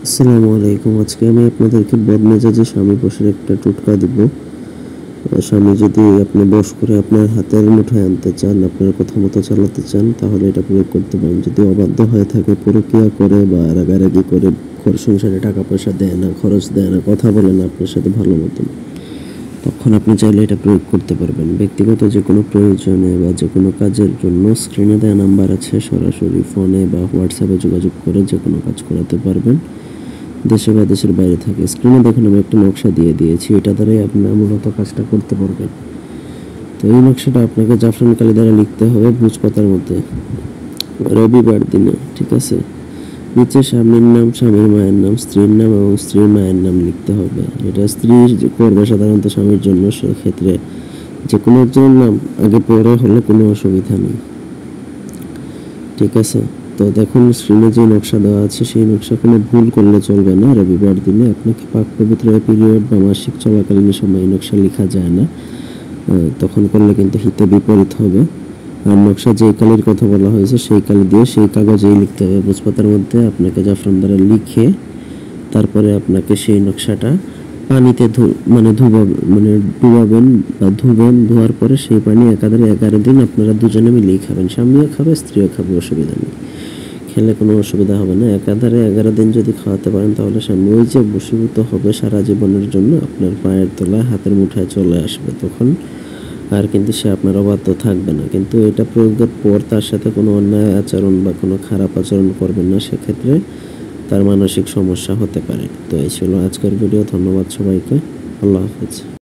আসসালামু আলাইকুম। আজকে আমি আপনাদেরকে বদমেজাজি স্বামী বসের একটা টোটকা দিব। স্বামী যদি আপনি বশ করে আপনার হাতের মুঠোয় আনতে চান, আপনার কথা মতো চালাতে চান, তাহলে এটা প্রয়োগ করতে পারেন। যদি অবাধ্য হয়ে থাকে, পরকীয়া করে বা রাগারাগি করে, ঘর সংসারে টাকা পয়সা দেয় না, খরচ দেয় না, কথা বলে না আপনার সাথে ভালো মতন, তখন আপনি চাইলে এটা প্রয়োগ করতে পারবেন। ব্যক্তিগত যে কোনো প্রয়োজনে বা যে কোনো কাজের জন্য স্ক্রিনে দেওয়া নাম্বার আছে, সরাসরি ফোনে বা হোয়াটসঅ্যাপে যোগাযোগ করে যে কোনো কাজ করাতে পারবেন। দেশে বা দেশের বাইরে থাকে, স্ক্রিনে দেখুন আমি একটা নকশা দিয়ে দিয়েছি, এটা দ্বারাই আপনি মূলত কাজটা করতে পারবেন। তো এই নকশাটা আপনাকে জাফরান কালি দ্বারা লিখতে হবে ভোজপাতার মধ্যে, রবিবার দিনে, ঠিক আছে? নিচে স্বামীর নাম, স্বামীর মায়ের নাম, স্ত্রীর নাম এবং স্ত্রীর মায়ের নাম লিখতে হবে। এটা স্ত্রী করবে সাধারণত স্বামীর জন্য, সেক্ষেত্রে যে কোনো একজনের নাম আগে পরে হলে কোনো অসুবিধা নেই, ঠিক আছে? তো দেখুন স্ক্রিনে যে নকশা দেওয়া আছে, সেই নকশা কোনো ভুল করলে চলবে না। রবিবার দিনে আপনাকে পাক পবিত্র পিরিয়ড বা মাসিক চলাকালীন সময় এই নকশা লেখা যায় না, তখন করলে কিন্তু হিতে বিপরীত হবে। আর নকশা যেই কালির কথা বলা হয়েছে সেই কালি দিয়ে সেই কাগজেই লিখতে হবে। ভোজপাতার মধ্যে আপনাকে জাফরান দ্বারা লিখে তারপরে আপনাকে সেই নকশাটা পানিতে ডুবাবেন বা ধুবেন। ধোয়ার পরে সেই পানি একাধারে 11 দিন আপনারা দুজনে মিলেই খাবেন। স্বামীও খাবে, স্ত্রীও খাবে, অসুবিধা নেই, খেলে কোনো অসুবিধা হবে না। একাধারে 11 দিন যদি খাওয়াতে পারেন, তাহলে স্বামী ওই যে বশীভূত হবে সারা জীবনের জন্য, আপনার পায়ের তলায় হাতের মুঠায় চলে আসবে। তখন আর কিন্তু সে আপনার অবাধ্য থাকবে না। কিন্তু এটা প্রয়োগের পর তার সাথে কোনো অন্যায় আচরণ বা কোনো খারাপ আচরণ করবেন না, সেক্ষেত্রে তার মানসিক সমস্যা হতে পারে। তো এই ছিল আজকের ভিডিও। ধন্যবাদ সবাইকে। আল্লাহ হাফেজ।